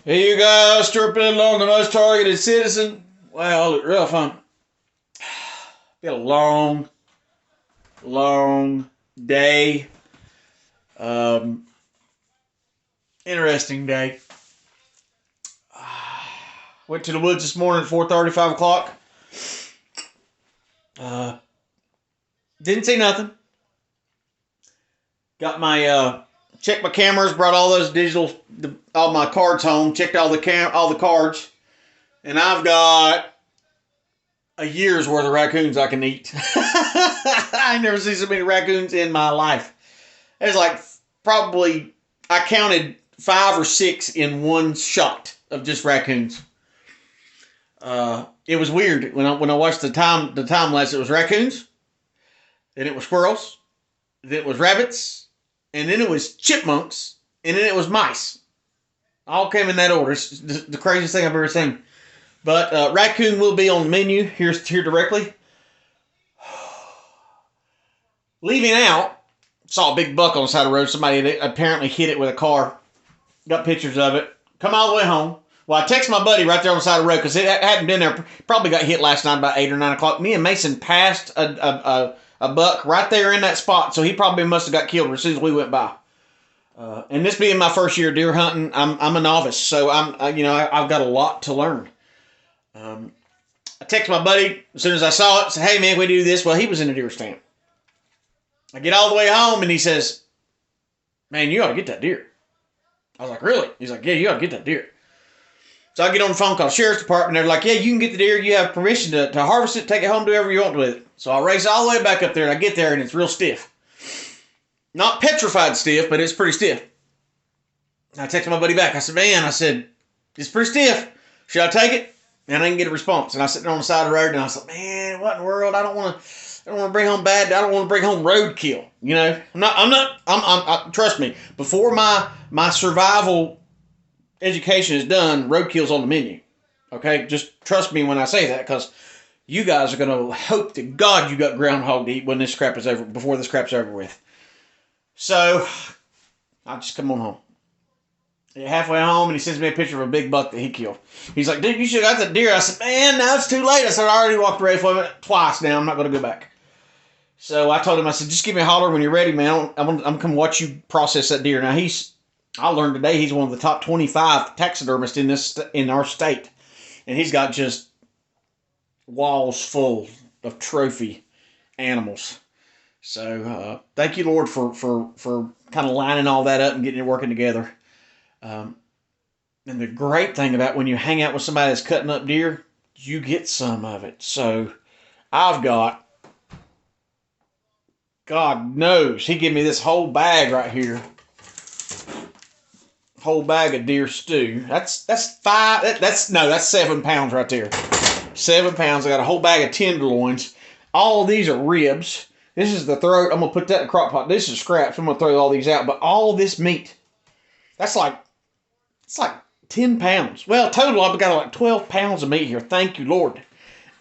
Here you go, stripping along the most targeted citizen. Wow, it's real fun. Been a long, long day. Um, Interesting day. Went to the woods this morning at 4:30, 5 o'clock. Didn't see nothing. Got my checked my cameras, brought all those all my cards home, checked all the cards, and I've got a year's worth of raccoons I can eat. I ain't never seen so many raccoons in my life. There's like probably, I counted 5 or 6 in one shot of just raccoons. It was weird when I watched the time lapse. It was raccoons, then it was squirrels, then it was rabbits, and then it was chipmunks, and then it was mice. All came in that order. It's the craziest thing I've ever seen. But raccoon will be on the menu here directly. Leaving out, saw a big buck on the side of the road. Somebody apparently hit it with a car. Got pictures of it. Come all the way home. Well, I texted my buddy right there on the side of the road because it hadn't been there. Probably got hit last night about 8 or 9 o'clock. Me and Mason passed a buck right there in that spot, so he probably must have got killed as soon as we went by. And this being my first year deer hunting, I'm a novice, so I've got a lot to learn. I texted my buddy as soon as I saw it. Said, "Hey man, we do this." Well, he was in a deer stand. I get all the way home and he says, "Man, you ought to get that deer." I was like, "Really?" He's like, "Yeah, you ought to get that deer." So I get on the phone, call the sheriff's department. They're like, "Yeah, you can get the deer. You have permission to harvest it, take it home, do whatever you want with it." So I race all the way back up there, and I get there, and it's real stiff. Not petrified stiff, but it's pretty stiff. I texted my buddy back. I said, "Man," "it's pretty stiff. Should I take it?" And I didn't get a response. And I was sitting on the side of the road, and I was like, "Man, what in the world? I don't want to bring home bad. I don't want to bring home roadkill. You know, trust me. Before my survival education is done, roadkill's on the menu. Okay, just trust me when I say that, because you guys are gonna hope to God you got groundhog to eat when this crap is over. Before this crap's over with." So I just come on home. Halfway home, and he sends me a picture of a big buck that he killed. He's like, "Dude, you should have got that deer." I said, "Man, now it's too late." I said, "I already walked away from it twice now. I'm not going to go back." So I told him, I said, "Just give me a holler when you're ready, man. I'm going to come watch you process that deer." Now, I learned today he's one of the top 25 taxidermists in our state. And he's got just walls full of trophy animals. So thank you, Lord, for kind of lining all that up and getting it working together. And the great thing about when you hang out with somebody that's cutting up deer, you get some of it. So I've got, God knows, he gave me this whole bag right here. Whole bag of deer stew. That's 7 pounds right there. 7 pounds. I got a whole bag of tenderloins. All of these are ribs. This is the throat. I'm going to put that in the crock pot. This is scraps. I'm going to throw all these out. But all this meat, it's like 10 pounds. Well, total, I've got like 12 pounds of meat here. Thank you, Lord.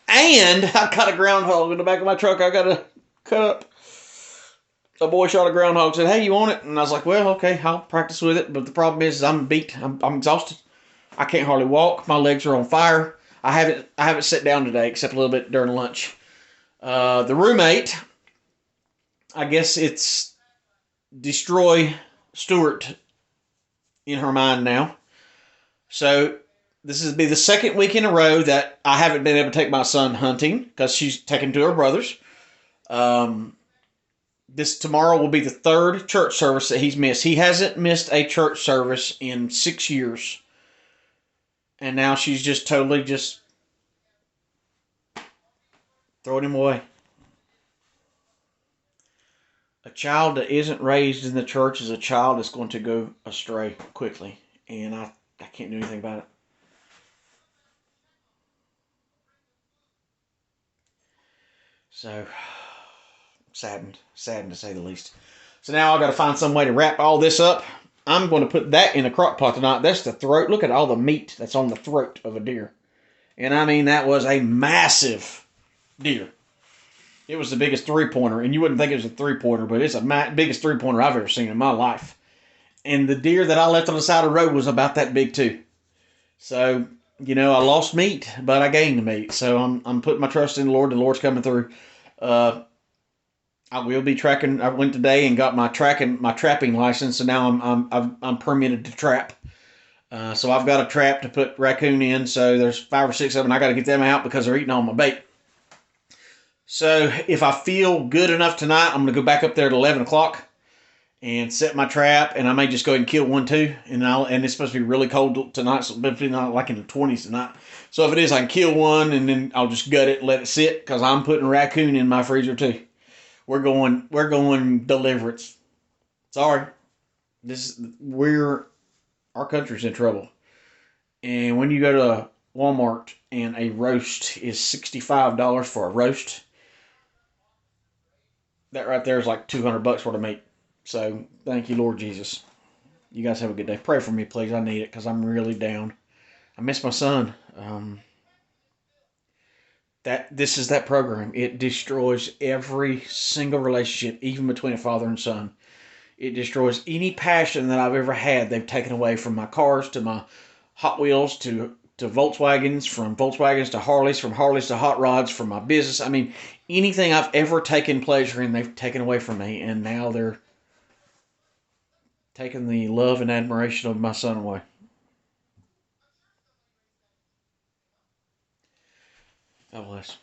And I've got a groundhog in the back of my truck I got to cut up. A boy shot a groundhog, said, "Hey, you want it?" And I was like, "Well, okay, I'll practice with it." But the problem is I'm beat. I'm exhausted. I can't hardly walk. My legs are on fire. I haven't sat down today except a little bit during lunch. The roommate, I guess it's destroy Stewart in her mind now. So this will be the second week in a row that I haven't been able to take my son hunting because she's taken to her brother's. This tomorrow will be the 3rd church service that he's missed. He hasn't missed a church service in 6 years. And now she's just totally just throwing him away. A child that isn't raised in the church is a child that's going to go astray quickly. And I can't do anything about it. So, saddened to say the least. So now I've got to find some way to wrap all this up. I'm going to put that in a crock pot tonight. That's the throat. Look at all the meat that's on the throat of a deer. And I mean, that was a massive deer. It was the biggest 3-pointer. And you wouldn't think it was a 3-pointer, but it's the biggest 3-pointer I've ever seen in my life. And the deer that I left on the side of the road was about that big too. So, I lost meat, but I gained meat. So I'm putting my trust in the Lord. The Lord's coming through. Uh, I will be tracking. I went today and got my trapping license, and now I'm permitted to trap. So I've got a trap to put raccoon in. So there's 5 or 6 of them. I got to get them out because they're eating all my bait. So if I feel good enough tonight, I'm going to go back up there at 11 o'clock and set my trap, and I may just go ahead and kill one too. And it's supposed to be really cold tonight, so it's not like in the 20s tonight. So if it is, I can kill one, and then I'll just gut it and let it sit because I'm putting a raccoon in my freezer too. We're going deliverance. Sorry, our country's in trouble. And when you go to Walmart and a roast is $65 for a roast, that right there is like $200 worth of meat. So thank you, Lord Jesus. You guys have a good day. Pray for me, please. I need it because I'm really down. I miss my son. This is that program. It destroys every single relationship, even between a father and son. It destroys any passion that I've ever had. They've taken away from my cars to my Hot Wheels to Volkswagens, from Volkswagens to Harleys, from Harleys to hot rods, from my business. I mean, anything I've ever taken pleasure in, they've taken away from me, and now they're taking the love and admiration of my son away. God bless.